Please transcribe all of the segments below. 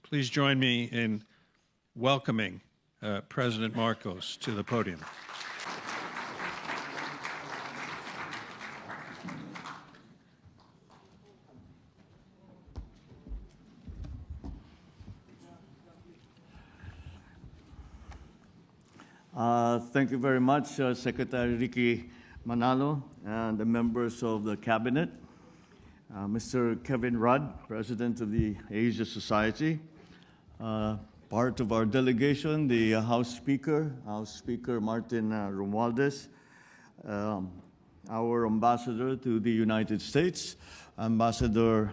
Please join me in welcoming President Marcos to the podium. Thank you very much, Secretary Ricky Manalo and the members of the Cabinet, Mr. Kevin Rudd, President of the Asia Society, part of our delegation, the House Speaker Martin Romualdez, our Ambassador to the United States, Ambassador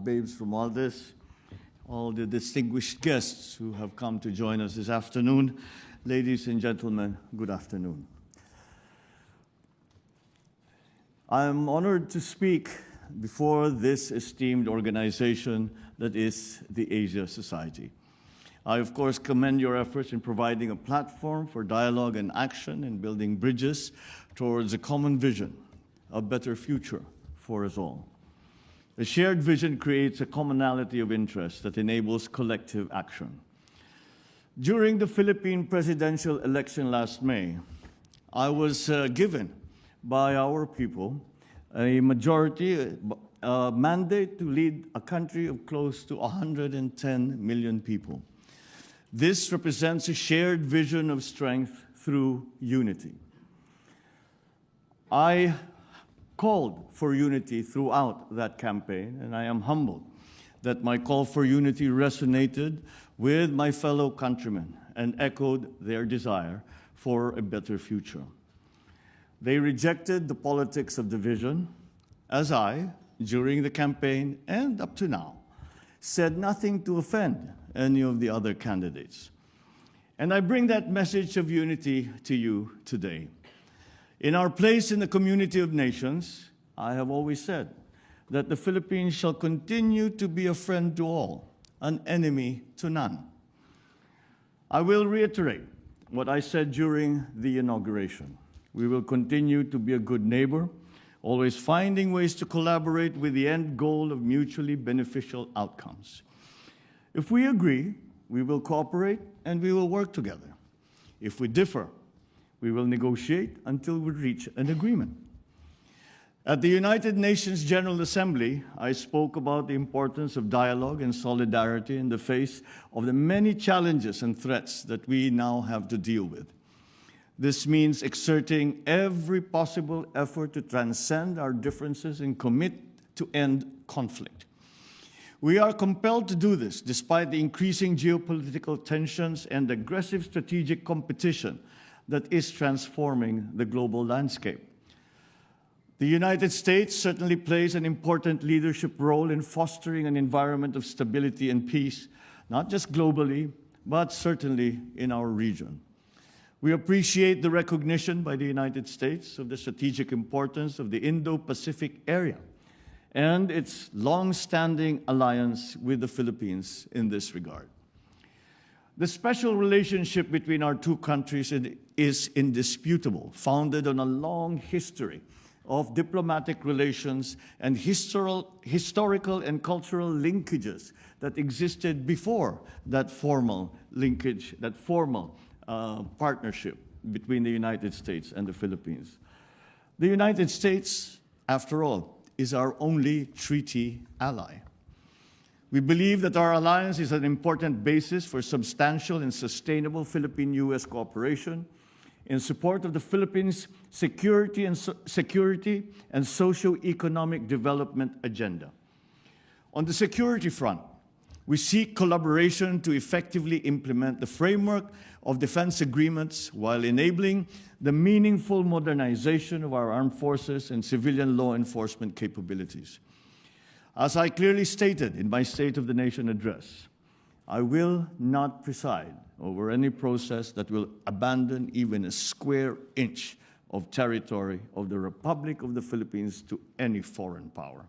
Babes Romualdez, all the distinguished guests who have come to join us this afternoon. Ladies and gentlemen, good afternoon. I am honored to speak before this esteemed organization that is the Asia Society. I, of course, commend your efforts in providing a platform for dialogue and action and building bridges towards a common vision, a better future for us all. A shared vision creates a commonality of interest that enables collective action. During the Philippine presidential election last May, I was given by our people a majority mandate to lead a country of close to 110 million people. This represents a shared vision of strength through unity. I called for unity throughout that campaign, and I am humbled that my call for unity resonated with my fellow countrymen and echoed their desire for a better future. They rejected the politics of division, as I, during the campaign and up to now, said nothing to offend any of the other candidates. And I bring that message of unity to you today. In our place in the community of nations, I have always said that the Philippines shall continue to be a friend to all, an enemy to none. I will reiterate what I said during the inauguration. We will continue to be a good neighbor, always finding ways to collaborate with the end goal of mutually beneficial outcomes. If we agree, we will cooperate and we will work together. If we differ, we will negotiate until we reach an agreement. At the United Nations General Assembly, I spoke about the importance of dialogue and solidarity in the face of the many challenges and threats that we now have to deal with. This means exerting every possible effort to transcend our differences and commit to end conflict. We are compelled to do this despite the increasing geopolitical tensions and aggressive strategic competition that is transforming the global landscape. The United States certainly plays an important leadership role in fostering an environment of stability and peace, not just globally, but certainly in our region. We appreciate the recognition by the United States of the strategic importance of the Indo-Pacific area and its long-standing alliance with the Philippines in this regard. The special relationship between our two countries is indisputable, founded on a long history of diplomatic relations and historical and cultural linkages that existed before that formal linkage, that formal partnership between the United States and the Philippines. The United States, after all, is our only treaty ally. We believe that our alliance is an important basis for substantial and sustainable Philippine-U.S. cooperation in support of the Philippines' security and socio-economic development agenda. On the security front, we seek collaboration to effectively implement the framework of defense agreements while enabling the meaningful modernization of our armed forces and civilian law enforcement capabilities. As I clearly stated in my State of the Nation address, I will not preside over any process that will abandon even a square inch of territory of the Republic of the Philippines to any foreign power.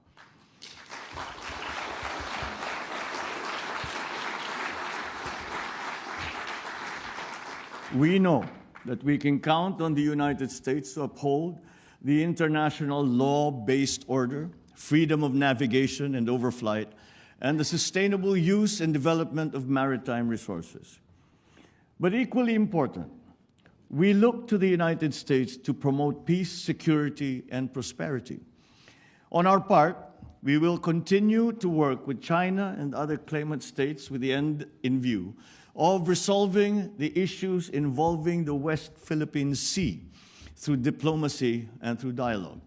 We know that we can count on the United States to uphold the international law-based order, freedom of navigation and overflight, and the sustainable use and development of maritime resources. But equally important, we look to the United States to promote peace, security, and prosperity. On our part, we will continue to work with China and other claimant states with the end in view of resolving the issues involving the West Philippine Sea through diplomacy and through dialogue.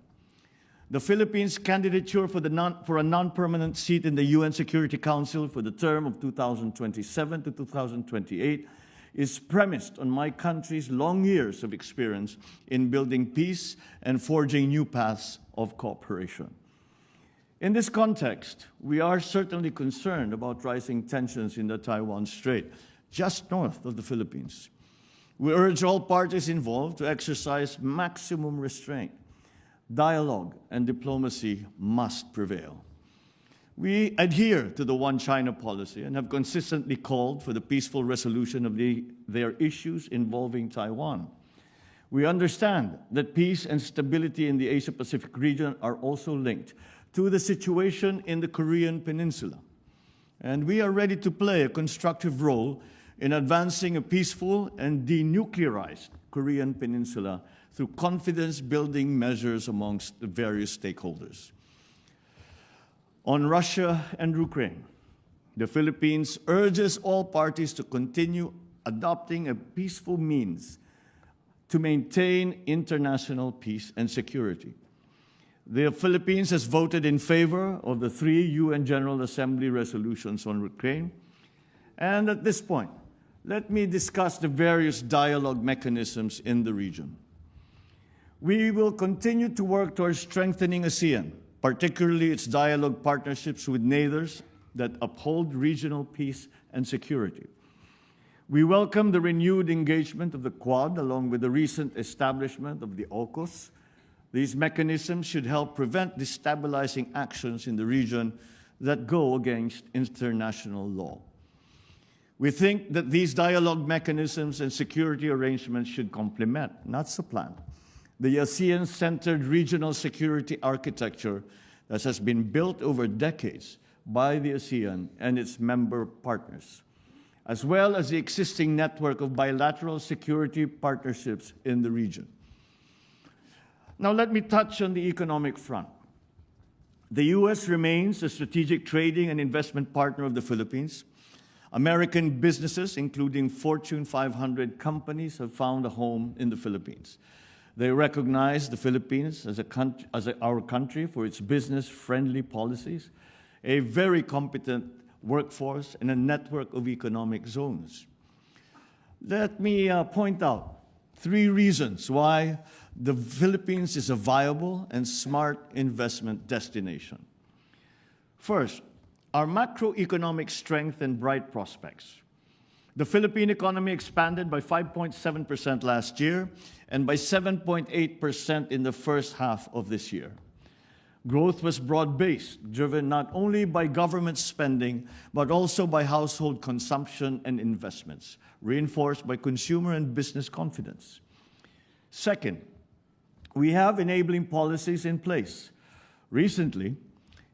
The Philippines' candidature for a non-permanent seat in the UN Security Council for the term of 2027 to 2028 is premised on my country's long years of experience in building peace and forging new paths of cooperation. In this context, we are certainly concerned about rising tensions in the Taiwan Strait, just north of the Philippines. We urge all parties involved to exercise maximum restraint. Dialogue and diplomacy must prevail. We adhere to the One China policy and have consistently called for the peaceful resolution of their issues involving Taiwan. We understand that peace and stability in the Asia-Pacific region are also linked to the situation in the Korean Peninsula. And we are ready to play a constructive role in advancing a peaceful and denuclearized Korean Peninsula through confidence-building measures amongst the various stakeholders. On Russia and Ukraine, the Philippines urges all parties to continue adopting a peaceful means to maintain international peace and security. The Philippines has voted in favor of the 3 UN General Assembly resolutions on Ukraine. And at this point, let me discuss the various dialogue mechanisms in the region. We will continue to work towards strengthening ASEAN, particularly its dialogue partnerships with neighbors that uphold regional peace and security. We welcome the renewed engagement of the Quad along with the recent establishment of the AUKUS. These mechanisms should help prevent destabilizing actions in the region that go against international law. We think that these dialogue mechanisms and security arrangements should complement, not supplant, the ASEAN-centered regional security architecture that has been built over decades by the ASEAN and its member partners, as well as the existing network of bilateral security partnerships in the region. Now let me touch on the economic front. The U.S. remains a strategic trading and investment partner of the Philippines. American businesses, including Fortune 500 companies, have found a home in the Philippines. They recognize the Philippines as our country for its business-friendly policies, a very competent workforce, and a network of economic zones. Let me point out 3 reasons why the Philippines is a viable and smart investment destination. First, our macroeconomic strength and bright prospects. The Philippine economy expanded by 5.7% last year and by 7.8% in the first half of this year. Growth was broad-based, driven not only by government spending, but also by household consumption and investments, reinforced by consumer and business confidence. Second, we have enabling policies in place. Recently,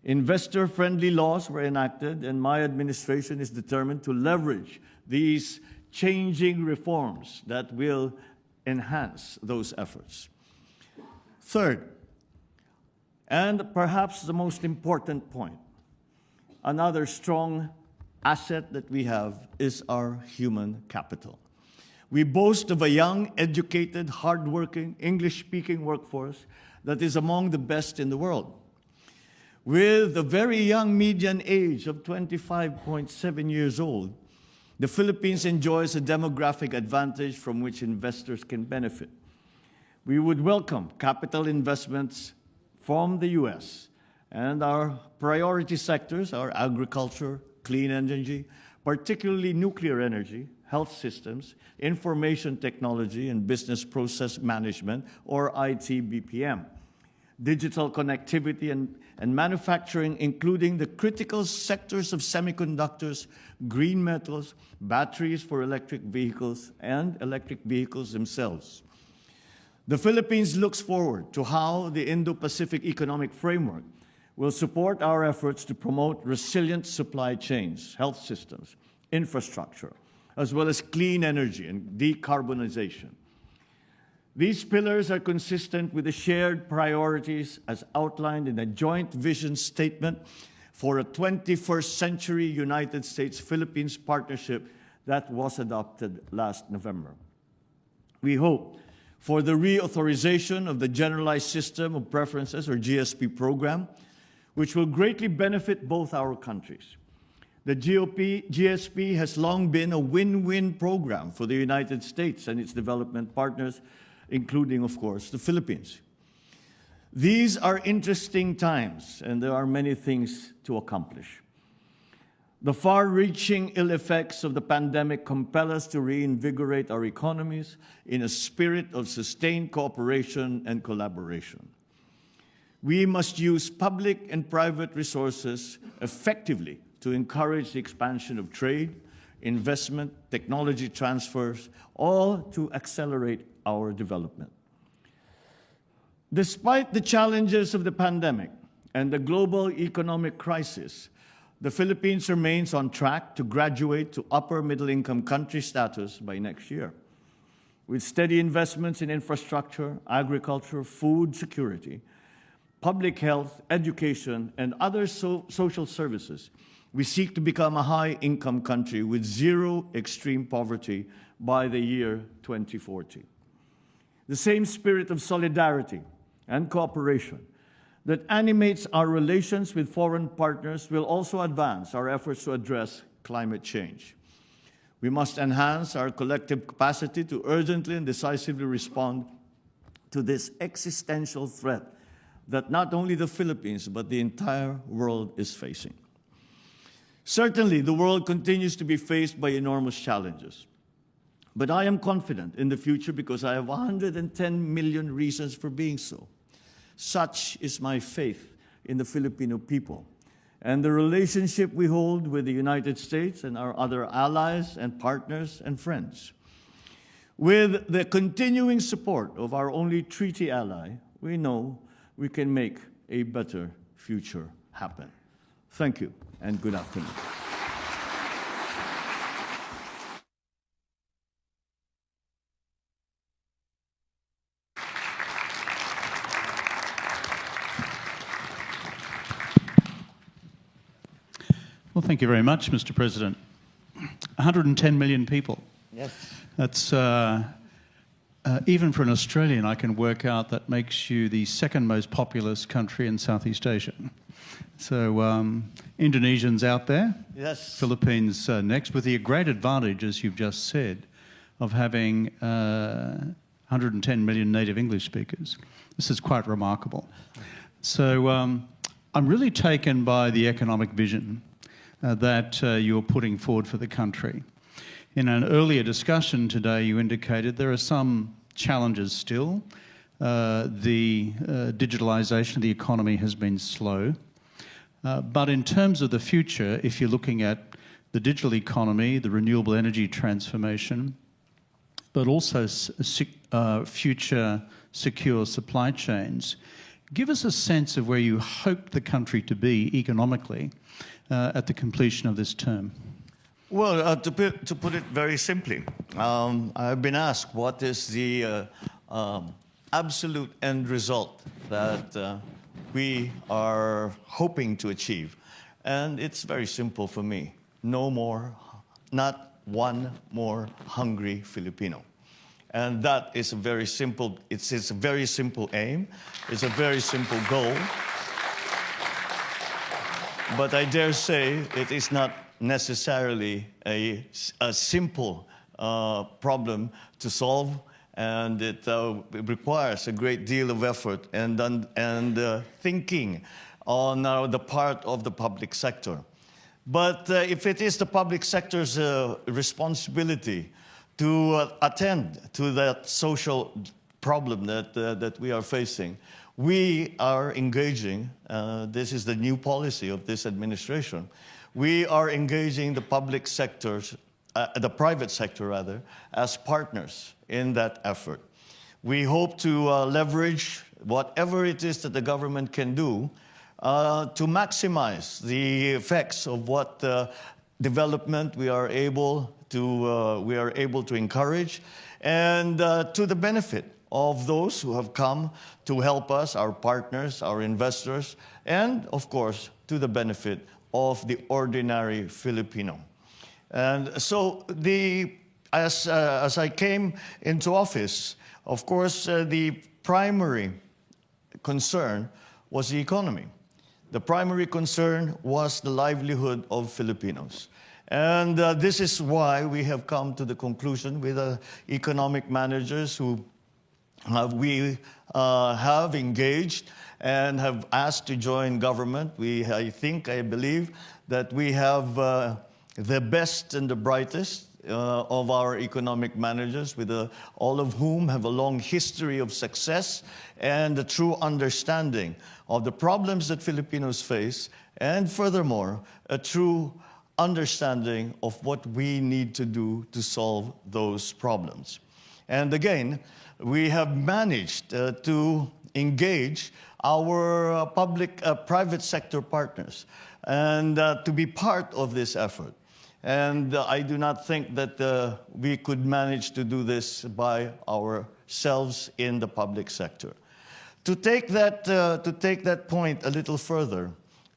investor-friendly laws were enacted, and my administration is determined to leverage these changing reforms that will enhance those efforts. Third, and perhaps the most important point, another strong asset that we have is our human capital. We boast of a young, educated, hardworking, English-speaking workforce that is among the best in the world. With a very young median age of 25.7 years old, the Philippines enjoys a demographic advantage from which investors can benefit. We would welcome capital investments from the U.S., and our priority sectors are agriculture, clean energy, particularly nuclear energy, health systems, information technology, and business process management, or IT/BPM, digital connectivity and manufacturing, including the critical sectors of semiconductors, green metals, batteries for electric vehicles, and electric vehicles themselves. The Philippines looks forward to how the Indo-Pacific Economic Framework will support our efforts to promote resilient supply chains, health systems, infrastructure, as well as clean energy and decarbonization. These pillars are consistent with the shared priorities as outlined in a joint vision statement for a 21st century United States-Philippines partnership that was adopted last November. We hope for the reauthorization of the Generalized System of Preferences, or GSP program, which will greatly benefit both our countries. The GSP has long been a win-win program for the United States and its development partners, including, of course, the Philippines. These are interesting times, and there are many things to accomplish. The far-reaching ill effects of the pandemic compel us to reinvigorate our economies in a spirit of sustained cooperation and collaboration. We must use public and private resources effectively to encourage the expansion of trade, investment, technology transfers, all to accelerate our development. Despite the challenges of the pandemic and the global economic crisis, the Philippines remains on track to graduate to upper middle-income country status by next year. With steady investments in infrastructure, agriculture, food security, public health, education, and other social services, we seek to become a high-income country with zero extreme poverty by the year 2040. The same spirit of solidarity and cooperation that animates our relations with foreign partners will also advance our efforts to address climate change. We must enhance our collective capacity to urgently and decisively respond to this existential threat that not only the Philippines, but the entire world is facing. Certainly, the world continues to be faced by enormous challenges. But I am confident in the future because I have 110 million reasons for being so. Such is my faith in the Filipino people and the relationship we hold with the United States and our other allies and partners and friends. With the continuing support of our only treaty ally, we know we can make a better future happen. Thank you and good afternoon. Well, thank you very much, Mr. President. 110 million people. Yes. That's, even for an Australian, I can work out that makes you the second most populous country in Southeast Asia. So Indonesians out there, Yes. Philippines next, with the great advantage, as you've just said, of having 110 million native English speakers. This is quite remarkable. So I'm really taken by the economic vision that you're putting forward for the country. In an earlier discussion today, you indicated there are some challenges still. The digitalisation of the economy has been slow. But in terms of the future, if you're looking at the digital economy, the renewable energy transformation, but also future secure supply chains, give us a sense of where you hope the country to be economically at the completion of this term. Well, to put it very simply, I've been asked what is the absolute end result that we are hoping to achieve. And it's very simple for me. No more, not one more hungry Filipino. And that is a very simple, it's a very simple aim. It's a very simple goal. But I dare say it is not necessarily a simple problem to solve, and it requires a great deal of effort and thinking on the part of the public sector. But if it is the public sector's responsibility to attend to that social problem that we are facing, we are engaging, this is the new policy of this administration, we are engaging the public sectors, the private sector rather, as partners in that effort. We hope to leverage whatever it is that the government can do to maximize the effects of what development we are able to encourage, and to the benefit of those who have come to help us, our partners, our investors, and of course, to the benefit of the ordinary Filipino. And so as I came into office, of course, the primary concern was the economy. The primary concern was the livelihood of Filipinos. And this is why we have come to the conclusion with economic managers who we have engaged and have asked to join government. I believe that we have the best and the brightest of our economic managers, all of whom have a long history of success and a true understanding of the problems that Filipinos face, and furthermore, a true understanding of what we need to do to solve those problems. And again, we have managed to engage our private sector partners and to be part of this effort. And I do not think that we could manage to do this by ourselves in the public sector. To take that point a little further,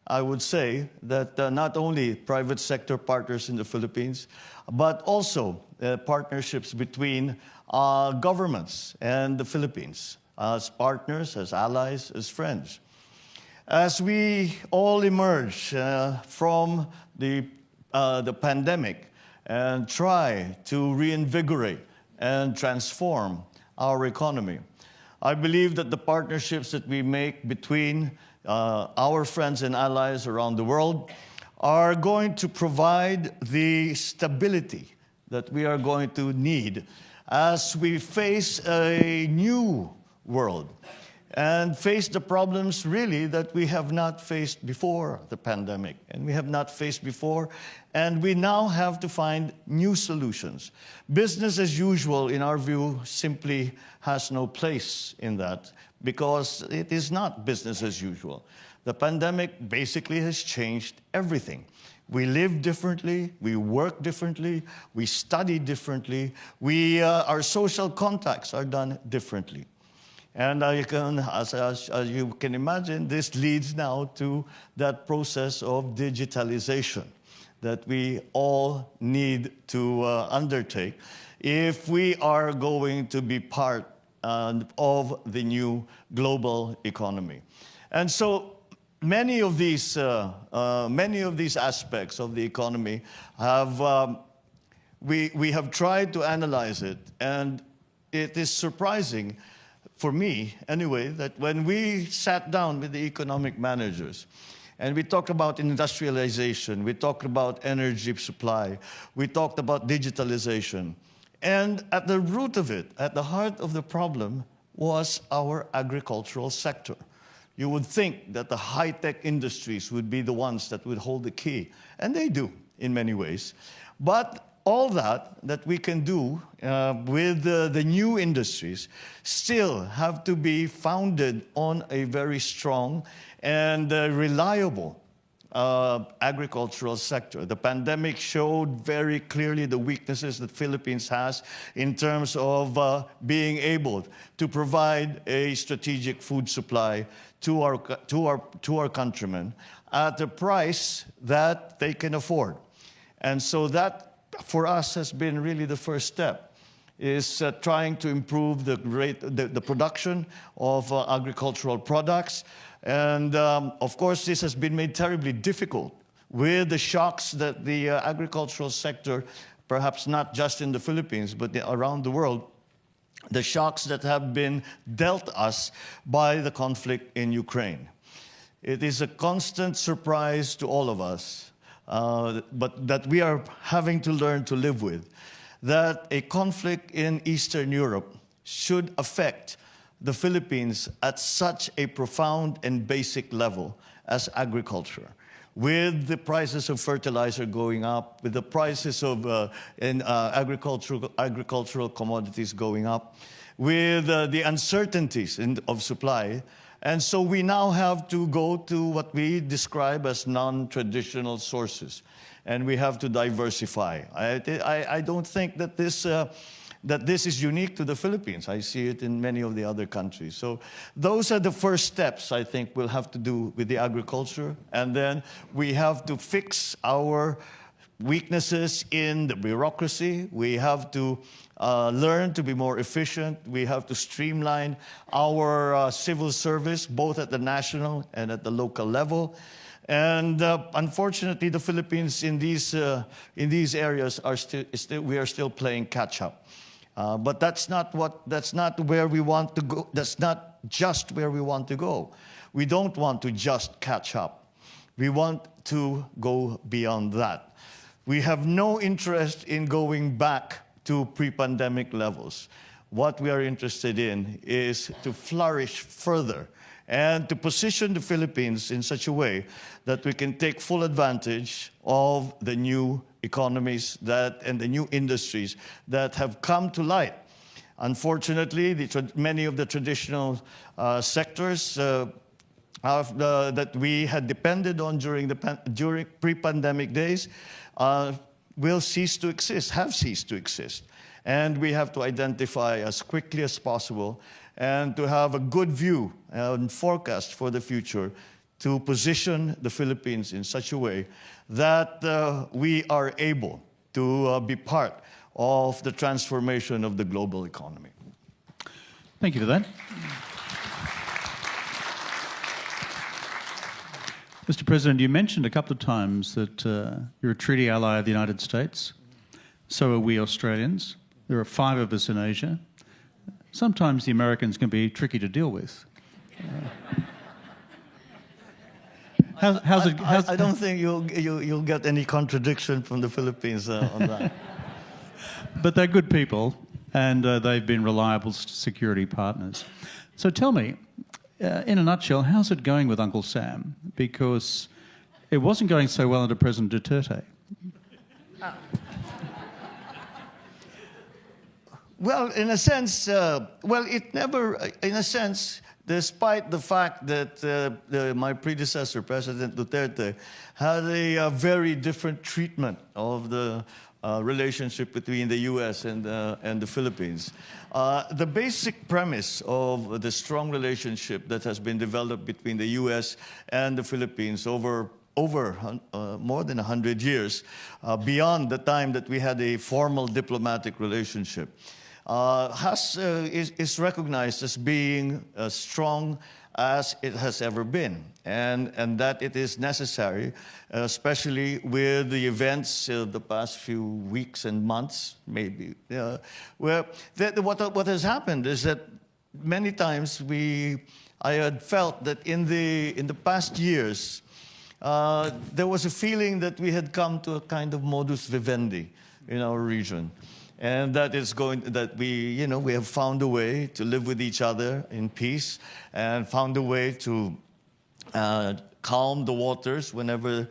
I would say that not only private sector partners in the Philippines, but also partnerships between governments and the Philippines, as partners, as allies, as friends. As we all emerge from the pandemic and try to reinvigorate and transform our economy, I believe that the partnerships that we make between our friends and allies around the world are going to provide the stability that we are going to need as we face a new world and face the problems really that we have not faced before the pandemic, and we have not faced before, and we now have to find new solutions. Business as usual, in our view, simply has no place in that, because it is not business as usual. The pandemic basically has changed everything. We live differently, we work differently, we study differently, our social contacts are done differently. And as you can imagine, this leads now to that process of digitalization that we all need to undertake if we are going to be part of the new global economy. And so many of these aspects of the economy we have tried to analyze it, and it is surprising, for me anyway, that when we sat down with the economic managers and we talked about industrialization, we talked about energy supply, we talked about digitalization, and at the root of it, at the heart of the problem, was our agricultural sector. You would think that the high-tech industries would be the ones that would hold the key, and they do in many ways. But all that we can do with the new industries still have to be founded on a very strong and reliable agricultural sector. The pandemic showed very clearly the weaknesses that Philippines has in terms of being able to provide a strategic food supply to our countrymen at a price that they can afford. And so that, for us, has been really the first step, is trying to improve the production of agricultural products. And of course, this has been made terribly difficult with the shocks that the agricultural sector, perhaps not just in the Philippines, but around the world, the shocks that have been dealt us by the conflict in Ukraine. It is a constant surprise to all of us, but that we are having to learn to live with, that a conflict in Eastern Europe should affect the Philippines at such a profound and basic level as agriculture. With the prices of fertilizer going up, with the prices of agricultural commodities going up, with the uncertainties of supply, And so we now have to go to what we describe as non-traditional sources. And we have to diversify. I don't think that this is unique to the Philippines. I see it in many of the other countries. So those are the first steps I think we'll have to do with the agriculture. And then we have to fix our weaknesses in the bureaucracy. We have to learn to be more efficient. We have to streamline our civil service, both at the national and at the local level. And unfortunately, the Philippines in these areas we are still playing catch up. But that's not where we want to go. That's not just where we want to go. We don't want to just catch up. We want to go beyond that. We have no interest in going back to pre-pandemic levels. What we are interested in is to flourish further and to position the Philippines in such a way that we can take full advantage of the new economies and the new industries that have come to light. Unfortunately, many of the traditional sectors that we had depended on during pre-pandemic days will cease to exist, have ceased to exist. And we have to identify as quickly as possible and to have a good view and forecast for the future to position the Philippines in such a way that we are able to be part of the transformation of the global economy. Thank you for that. Mr. President, you mentioned a couple of times that you're a treaty ally of the United States. So are we Australians. There are 5 of us in Asia. Sometimes the Americans can be tricky to deal with. I don't think you'll get any contradiction from the Philippines on that. But they're good people, and they've been reliable security partners. So tell me, in a nutshell, how's it going with Uncle Sam? Because it wasn't going so well under President Duterte. Well, in a sense, despite the fact that my predecessor, President Duterte, had a very different treatment of the relationship between the U.S. and the Philippines. The basic premise of the strong relationship that has been developed between the U.S. and the Philippines over more than 100 years, beyond the time that we had a formal diplomatic relationship, is recognized as being as strong as it has ever been, and that it is necessary, especially with the events of the past few weeks and months, maybe, where what has happened is that many times I had felt that in the past years there was a feeling that we had come to a kind of modus vivendi in our region. And we have found a way to live with each other in peace and found a way to calm the waters whenever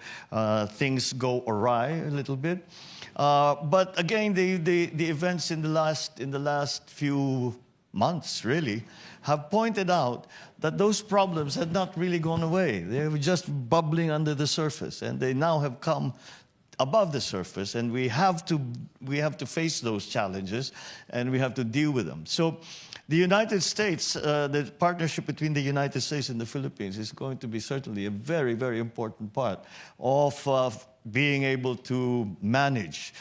things go awry a little bit. But again, the events in the last few months really have pointed out that those problems had not really gone away. They were just bubbling under the surface, and they now have come above the surface, and we have to face those challenges, and we have to deal with them. So the United States, the partnership between the United States and the Philippines is going to be certainly a very, very important part of being able to manage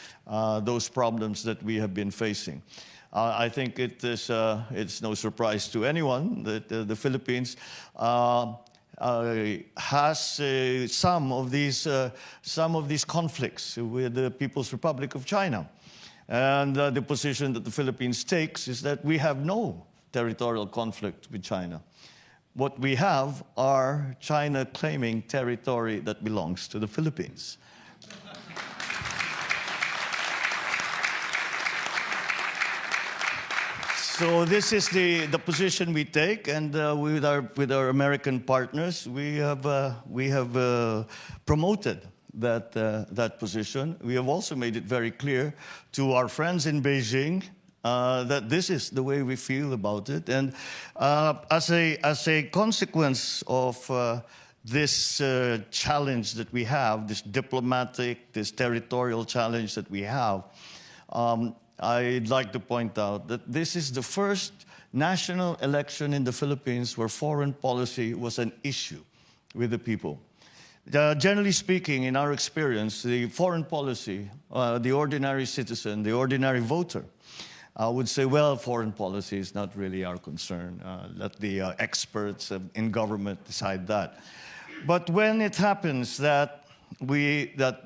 those problems that we have been facing. I think it's no surprise to anyone that the Philippines has some of these conflicts with the People's Republic of China. And the position that the Philippines takes is that we have no territorial conflict with China. What we have are China claiming territory that belongs to the Philippines. So this is the position we take, and with our American partners, we have promoted that position. We have also made it very clear to our friends in Beijing that this is the way we feel about it. And as a consequence of this challenge that we have, this diplomatic, this territorial challenge that we have, I'd like to point out that this is the first national election in the Philippines where foreign policy was an issue with the people. Generally speaking, in our experience, the foreign policy, the ordinary citizen, the ordinary voter, would say, well, foreign policy is not really our concern. Let the experts in government decide that. But when it happens that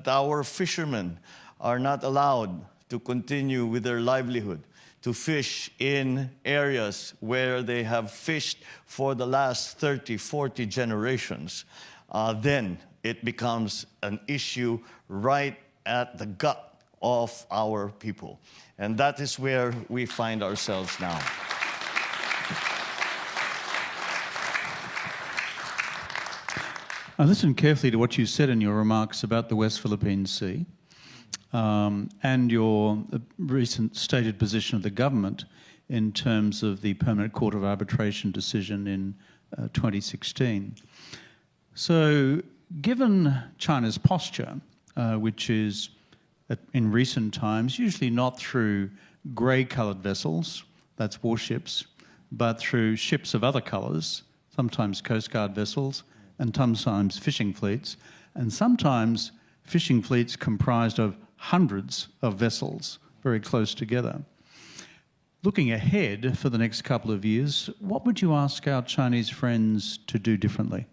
our fishermen are not allowed to continue with their livelihood, to fish in areas where they have fished for the last 30, 40 generations, then it becomes an issue right at the gut of our people. And that is where we find ourselves now. I listened carefully to what you said in your remarks about the West Philippine Sea. And your recent stated position of the government in terms of the Permanent Court of Arbitration decision in 2016. So, given China's posture, which is in recent times usually not through grey-coloured vessels, that's warships, but through ships of other colours, sometimes Coast Guard vessels, and sometimes fishing fleets, and sometimes fishing fleets comprised of hundreds of vessels very close together. Looking ahead for the next couple of years, what would you ask our Chinese friends to do differently?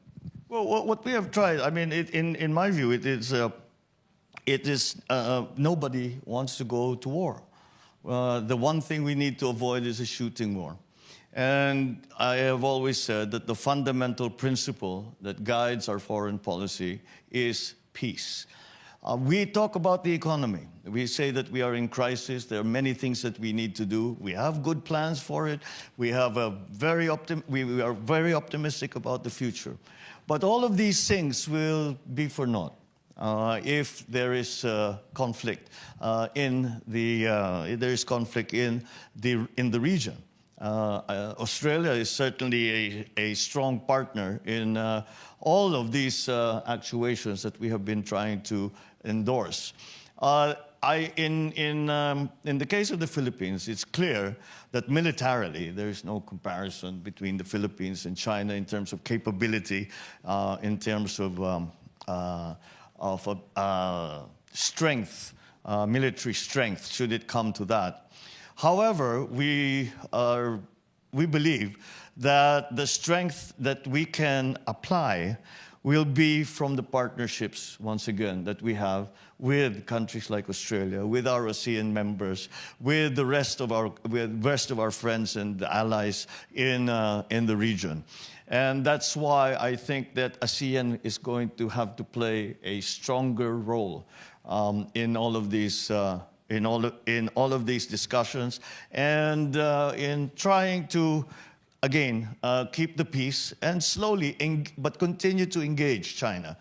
Well, what we have tried, I mean, in my view, it is nobody wants to go to war. The one thing we need to avoid is a shooting war. And I have always said that the fundamental principle that guides our foreign policy is peace. We talk about the economy. We say that we are in crisis. There are many things that we need to do. We have good plans for it. We have we are very optimistic about the future. But all of these things will be for naught if there is conflict in the region. Australia is certainly a strong partner in all of these actuations that we have been trying to endorse. In the case of the Philippines, it's clear that militarily there is no comparison between the Philippines and China in terms of capability, in terms of strength, military strength, should it come to that. However, we believe that the strength that we can apply will be from the partnerships, once again, that we have with countries like Australia, with our ASEAN members, with the rest of our friends and allies in the region. And that's why I think that ASEAN is going to have to play a stronger role in all of these discussions, and in trying to, again, keep the peace and slowly, but continue to engage China.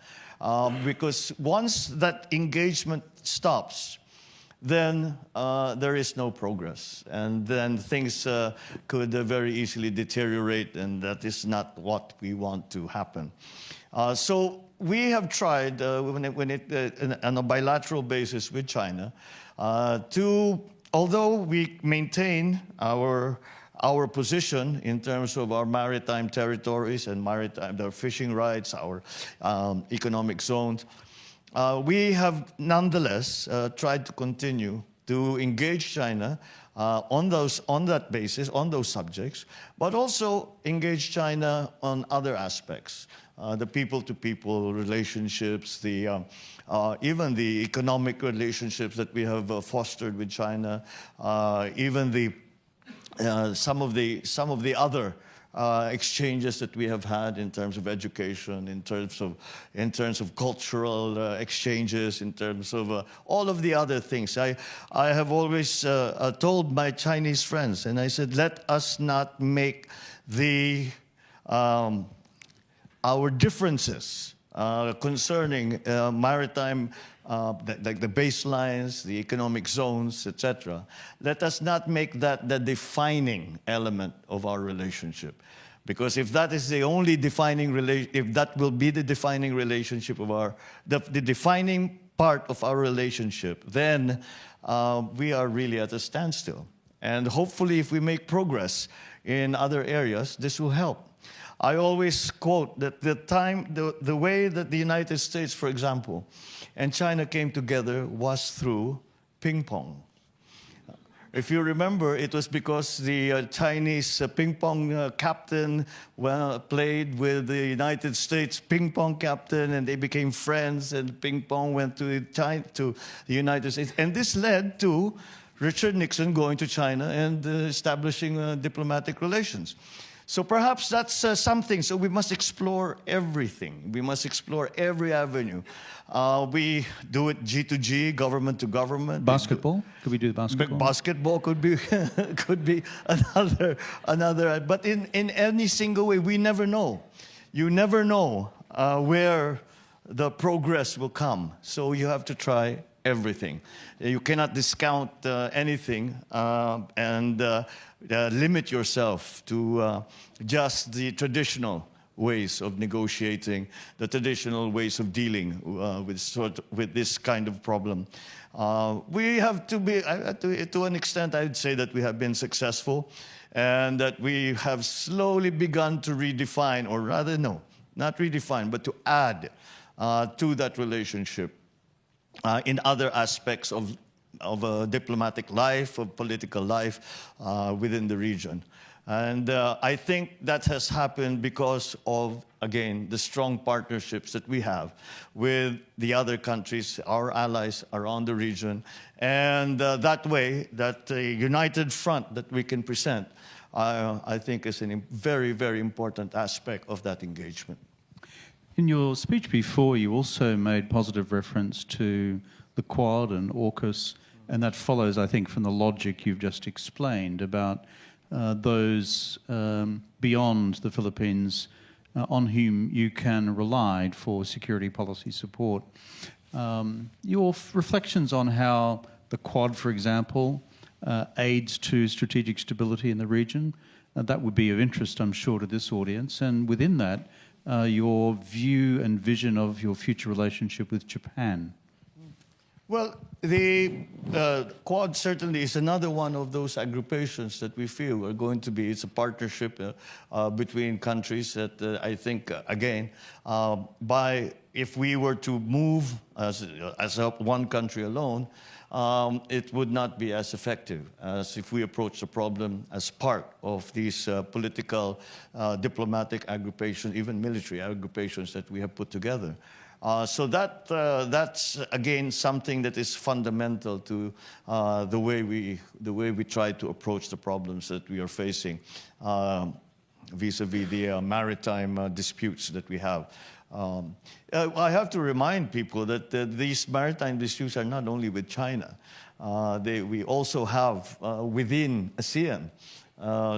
Because once that engagement stops, then there is no progress. And then things could very easily deteriorate, and that is not what we want to happen. So we have tried, on a bilateral basis with China, although we maintain our position in terms of our maritime territories and their fishing rights, our economic zones, we have nonetheless tried to continue to engage China on that basis, on those subjects, but also engage China on other aspects, the people-to-people relationships, even the economic relationships that we have fostered with China, even some of the other exchanges that we have had in terms of education, in terms of cultural exchanges, in terms of all of the other things. I have always told my Chinese friends, and I said, let us not make our differences concerning maritime like the baselines, the economic zones, etc. Let us not make that the defining element of our relationship. Because if that is the only defining if that will be the defining relationship of the defining part of our relationship, then we are really at a standstill. And hopefully, if we make progress in other areas, this will help. I always quote that the way that the United States, for example, and China came together was through ping pong. If you remember, it was because the Chinese ping pong captain played with the United States ping pong captain, and they became friends, and ping pong went to the United States. And this led to Richard Nixon going to China and establishing diplomatic relations. So perhaps that's something. So we must explore everything. We must explore every avenue. We do it G to G, government to government. Basketball? Could we do the basketball? Basketball could be could be another. But in any single way, we never know. You never know where the progress will come. So you have to try everything. You cannot discount anything and limit yourself to just the ways of negotiating, the traditional ways of dealing with this kind of problem. We have to be, to an extent, I would say that we have been successful, and that we have slowly begun to redefine, or rather, no, not redefine, but to add to that relationship in other aspects of diplomatic life, of political life within the region. And I think that has happened because of, again, the strong partnerships that we have with the other countries, our allies around the region. And that way, that united front that we can present, I think is a very, very important aspect of that engagement. In your speech before, you also made positive reference to the Quad and AUKUS, and that follows, I think, from the logic you've just explained about those beyond the Philippines on whom you can rely for security policy support. Your reflections on how the Quad, for example, aids to strategic stability in the region, that would be of interest, I'm sure, to this audience. And within that, your view and vision of your future relationship with Japan. Well, the Quad certainly is another one of those agrupations that we feel are going to be, it's a partnership between countries that I think, again, if we were to move as one country alone, it would not be as effective as if we approach the problem as part of these political, diplomatic agrupations, even military agrupations that we have put together. So that's again something that is fundamental to the way we try to approach the problems that we are facing vis-a-vis the maritime disputes that we have. I have to remind people that these maritime disputes are not only with China. We also have within ASEAN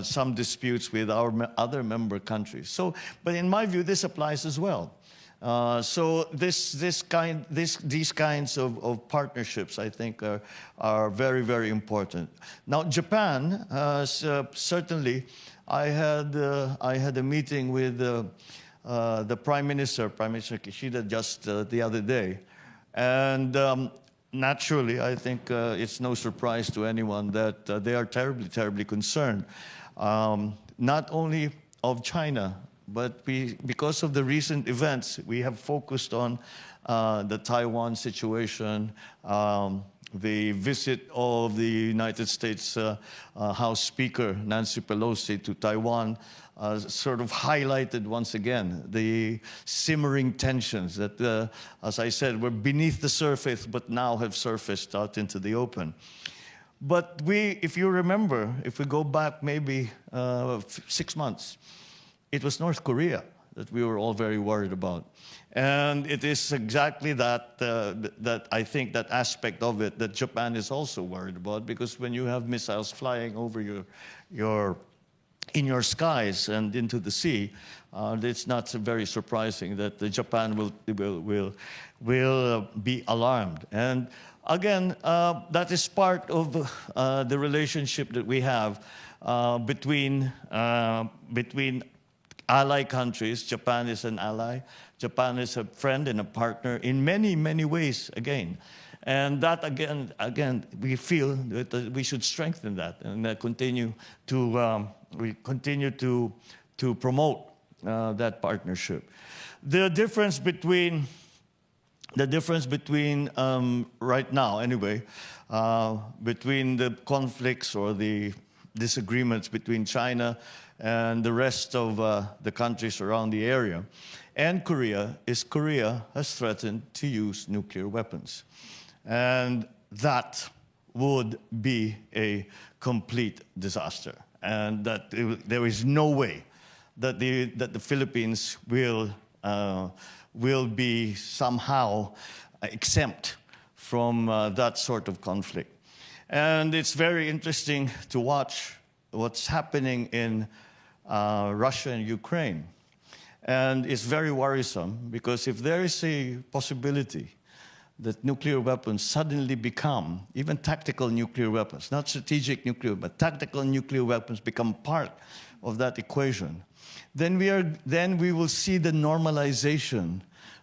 some disputes with our other member countries. So, but in my view, this applies as well. So these kinds of partnerships, I think, are very, very important. Now, Japan, certainly, I had a meeting with the Prime Minister Kishida, just the other day, and naturally, I think it's no surprise to anyone that they are terribly, terribly concerned, not only of China. But because of the recent events, we have focused on the Taiwan situation, the visit of the United States House Speaker Nancy Pelosi to Taiwan, sort of highlighted once again the simmering tensions that, as I said, were beneath the surface, but now have surfaced out into the open. But if you remember, if we go back maybe 6 months, it was North Korea that we were all very worried about. And it is exactly that I think that aspect of it that Japan is also worried about, because when you have missiles flying over your in your skies and into the sea, it's not very surprising that Japan will be alarmed. And again, that is part of the relationship that we have between ally countries. Japan is an ally. Japan is a friend and a partner in many, many ways again. And that again, we feel that we should strengthen that and continue to promote that partnership. The difference between right now, anyway, between the conflicts or the disagreements between China and the rest of the countries around the area and Korea is Korea has threatened to use nuclear weapons. And that would be a complete disaster. And that there is no way that the Philippines will be somehow exempt from that sort of conflict. And it's very interesting to watch what's happening in Russia and Ukraine. And it's very worrisome because if there is a possibility that nuclear weapons suddenly become, even tactical nuclear weapons, not strategic nuclear, but tactical nuclear weapons become part of that equation, then we will see the normalization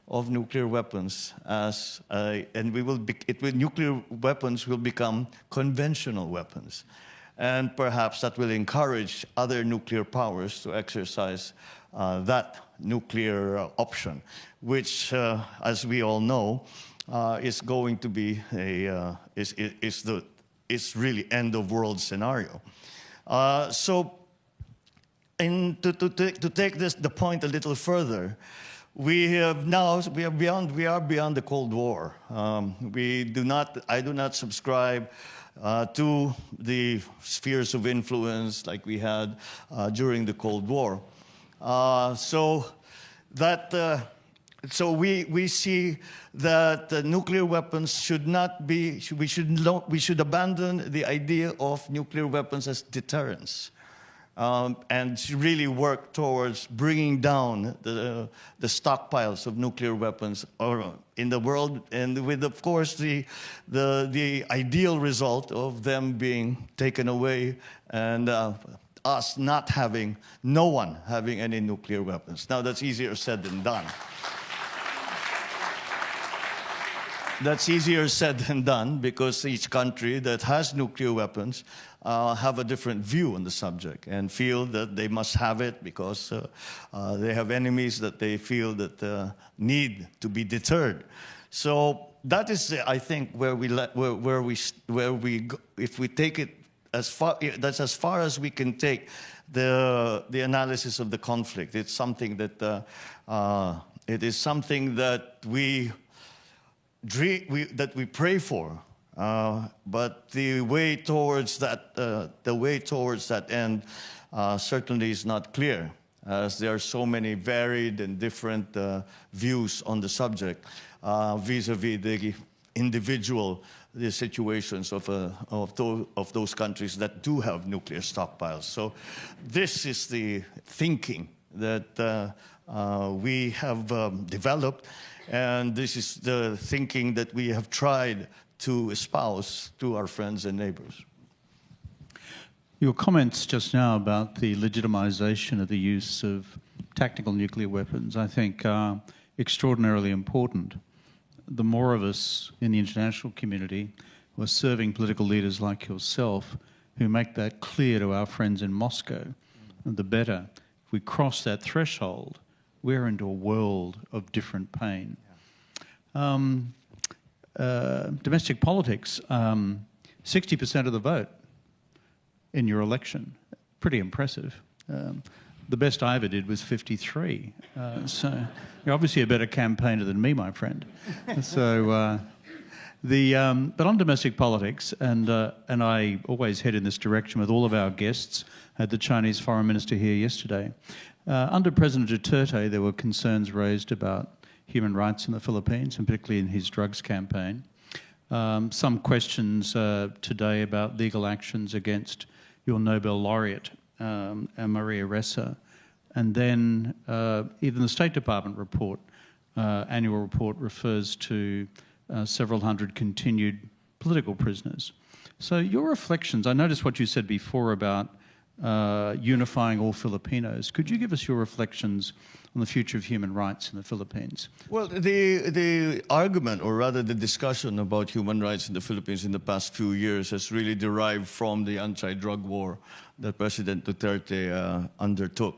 of nuclear weapons nuclear weapons will become conventional weapons. And perhaps that will encourage other nuclear powers to exercise that nuclear option, which, as we all know, is going to be is really end of world scenario. So, to take the point a little further, we are beyond the Cold War. I do not subscribe to the spheres of influence like we had during the Cold War. So we see that nuclear weapons should not be. We should abandon the idea of nuclear weapons as deterrence, and really work towards bringing down the stockpiles of nuclear weapons in the world, and with, of course, the ideal result of them being taken away and us not having, no one having any nuclear weapons. Now that's easier said than done. That's easier said than done because each country that has nuclear weapons have a different view on the subject and feel that they must have it because they have enemies that they feel that need to be deterred. So that is, I think, where we go, if we take it as far, that's as far as we can take the analysis of the conflict. It's something that it is something that we pray for, but the way towards that end certainly is not clear, as there are so many varied and different views on the subject vis-a-vis the individual situations of those countries that do have nuclear stockpiles. So this is the thinking that we have developed. And this is the thinking that we have tried to espouse to our friends and neighbors. Your comments just now about the legitimization of the use of tactical nuclear weapons, I think, are extraordinarily important. The more of us in the international community who are serving political leaders like yourself who make that clear to our friends in Moscow, the better. If we cross that threshold, we're into a world of different pain. Domestic politics, 60% of the vote in your election. Pretty impressive. The best I ever did was 53. So you're obviously a better campaigner than me, my friend. So, but on domestic politics, and I always head in this direction with all of our guests. I had the Chinese foreign minister here yesterday. Under President Duterte, there were concerns raised about human rights in the Philippines, and particularly in his drugs campaign. Some questions today about legal actions against your Nobel laureate and Maria Ressa, and then even the State Department report, annual report, refers to several hundred continued political prisoners. So your reflections, I noticed what you said before about unifying all Filipinos. Could you give us your reflections on the future of human rights in the Philippines? Well, the argument, or rather the discussion about human rights in the Philippines in the past few years has really derived from the anti-drug war that President Duterte undertook.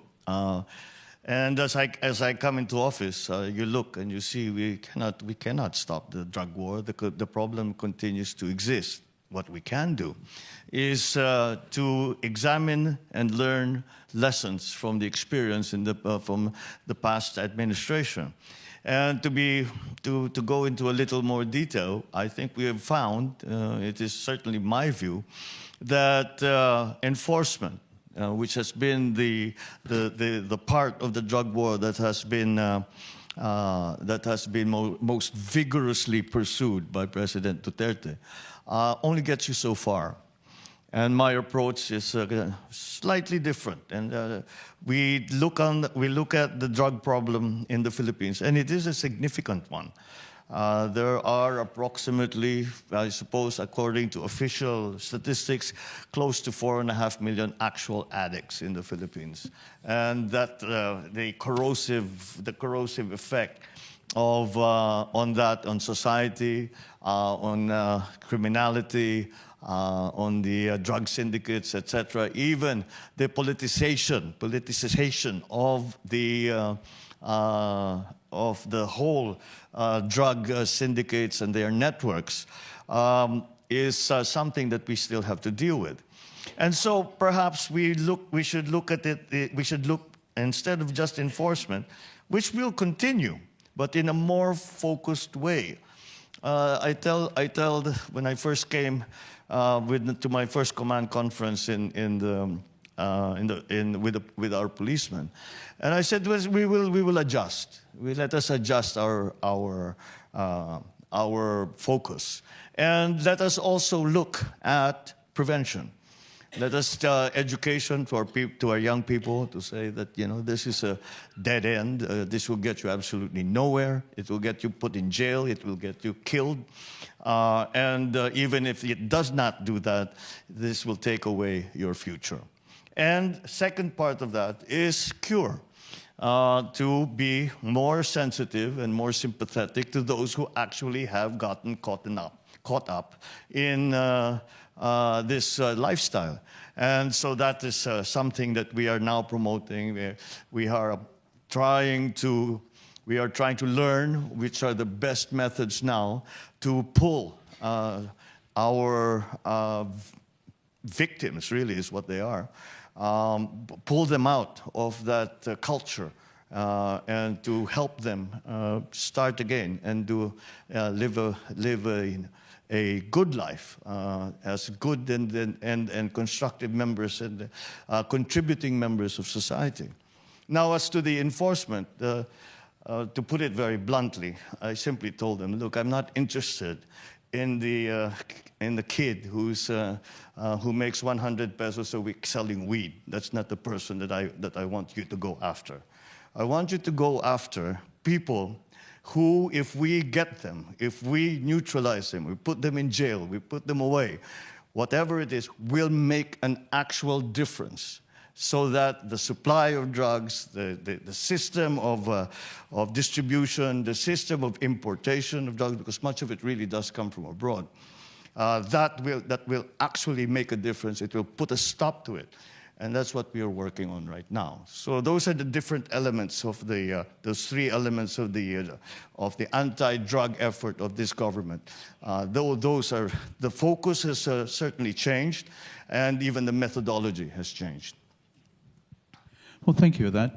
And as I come into office, you look and you see we cannot stop the drug war. The problem continues to exist. What we can do is to examine and learn lessons from the experience from the past administration. And to go into a little more detail, I think we have found, it is certainly my view, that enforcement, which has been the part of the drug war that has been most vigorously pursued by President Duterte, only gets you so far. And my approach is slightly different. And we look at the drug problem in the Philippines, and it is a significant one. There are approximately, I suppose, according to official statistics, close to 4.5 million actual addicts in the Philippines. And that the corrosive effect of on society, on criminality, on the drug syndicates, etc. Even the politicization of the whole drug syndicates and their networks is something that we still have to deal with. And so perhaps we should look at it. We should look, instead of just enforcement, which will continue, but in a more focused way. I tell when I first came to my first command conference with our policemen, and I said, we will adjust. Let us adjust our focus, and let us also look at prevention. Let us education to our young people, to say that, this is a dead end. This will get you absolutely nowhere. It will get you put in jail. It will get you killed. And even if it does not do that, this will take away your future. And second part of that is cure. To be more sensitive and more sympathetic to those who actually have gotten caught up in this lifestyle. And so that is something that we are now promoting. We are trying to learn which are the best methods now to pull our victims, really is what they are, pull them out of that culture and to help them start again and to live a good life as good and constructive members and contributing members of society. Now, as to the enforcement, to put it very bluntly, I simply told them, look, I'm not interested in the kid who makes 100 pesos a week selling weed. That's not the person that I want you to go after. I want you to go after people who, if we get them, if we neutralize them, we put them in jail, we put them away, whatever it is, will make an actual difference, so that the supply of drugs, the system of distribution, the system of importation of drugs, because much of it really does come from abroad, that will actually make a difference. It will put a stop to it. And that's what we are working on right now. So those are the different elements of those three elements of the anti-drug effort of this government. Those are, the focus has certainly changed, and even the methodology has changed. Well, thank you for that.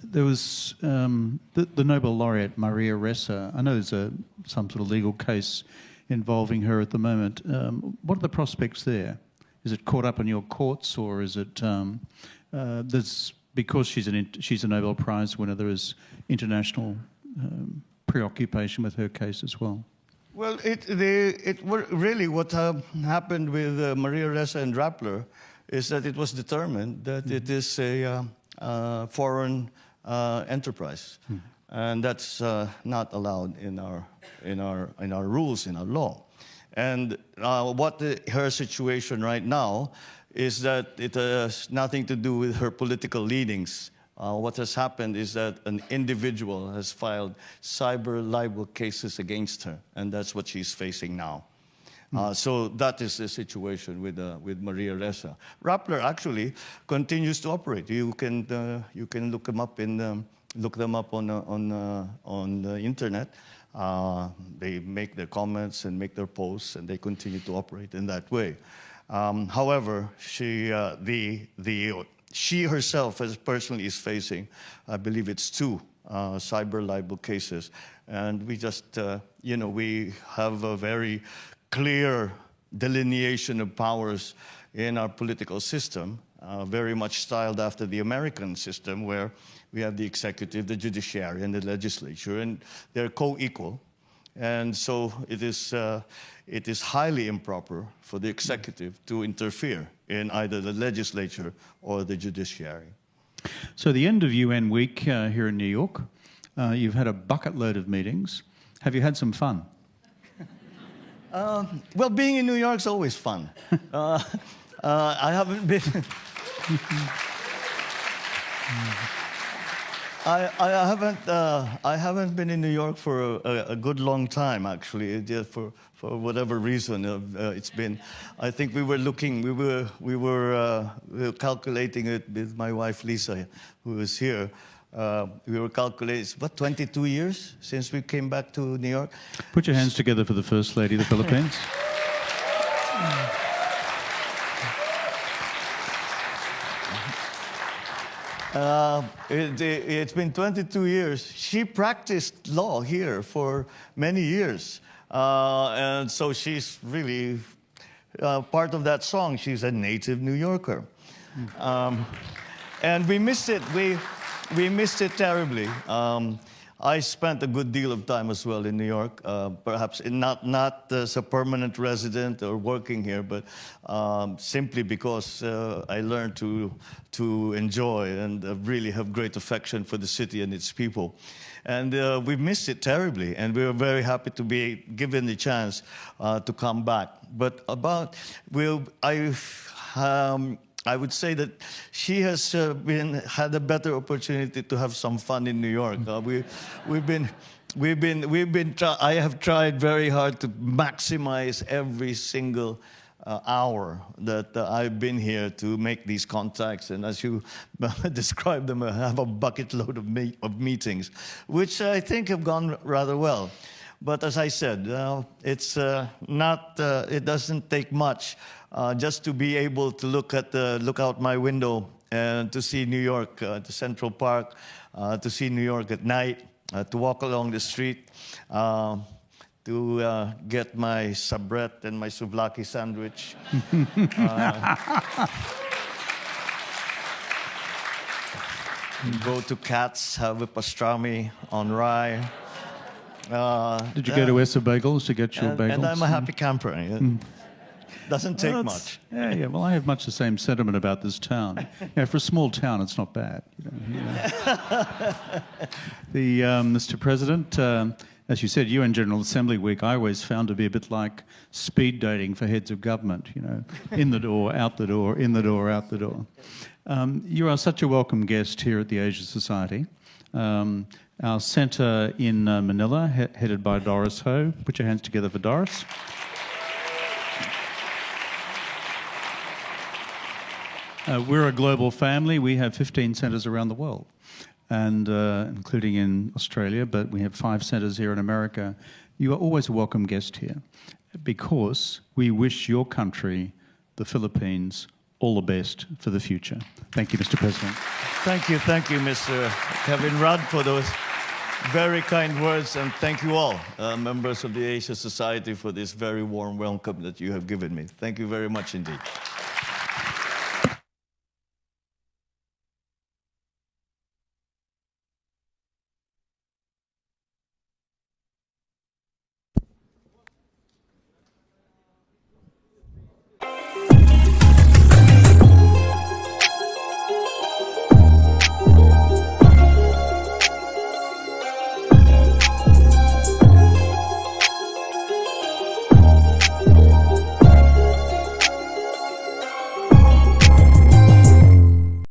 There was the Nobel laureate Maria Ressa. I know there's some sort of legal case involving her at the moment. What are the prospects there? Is it caught up in your courts, or is it because she's a Nobel Prize winner, there is international preoccupation with her case as well? Well, really what happened with Maria Ressa and Rappler is that it was determined that it is a foreign enterprise, and that's not allowed in our rules, in our law. And her situation right now is that it has nothing to do with her political leanings. What has happened is that an individual has filed cyber libel cases against her, and that's what she's facing now. So that is the situation with Maria Ressa. Rappler actually continues to operate. You can look them up on the internet. They make their comments and make their posts, and they continue to operate in that way. However, she herself personally is facing, I believe it's 2 cyber libel cases, and we just we have a very clear delineation of powers in our political system, very much styled after the American system, where we have the executive, the judiciary, and the legislature, and they're co-equal. And so it is highly improper for the executive to interfere in either the legislature or the judiciary. So the end of UN week here in New York, you've had a bucket load of meetings. Have you had some fun? Well, being in New York is always fun. I haven't been... I haven't been in New York for a good long time, actually. Just for whatever reason, it's been. I think we were calculating it with my wife Lisa, who is here. We were calculating, it's what, 22 years since we came back to New York? Put your hands together for the First Lady of the Philippines. It's been 22 years. She practiced law here for many years. And so she's really part of that song. She's a native New Yorker. And we missed it. We missed it terribly. I spent a good deal of time as well in New York, perhaps not as a permanent resident or working here, but simply because I learned to enjoy and really have great affection for the city and its people. And we missed it terribly, and we were very happy to be given the chance to come back. But I would say that she has had a better opportunity to have some fun in New York. I have tried very hard to maximize every single hour that I've been here to make these contacts, and as you described them, I have a bucket load of meetings, which I think have gone rather well. But as I said, it's it doesn't take much just to be able to look out my window and to see New York, to Central Park, to see New York at night, to walk along the street, to get my sabrette and my souvlaki sandwich. Go to Katz, have a pastrami on rye. Did you go to Essa Bagels to get your bagels? And I'm a happy camper. Doesn't take much. Yeah. Well, I have much the same sentiment about this town. For a small town, it's not bad. Mr. President, as you said, UN General Assembly Week, I always found to be a bit like speed dating for heads of government. In the door, out the door, in the door, out the door. You are such a welcome guest here at the Asia Society. Our centre in Manila, headed by Doris Ho. Put your hands together for Doris. We're a global family. We have 15 centres around the world, and including in Australia, but we have 5 centres here in America. You are always a welcome guest here because we wish your country, the Philippines, all the best for the future. Thank you, Mr. President. Thank you, Mr. Kevin Rudd, for those very kind words, and thank you all, members of the Asia Society, for this very warm welcome that you have given me. Thank you very much indeed.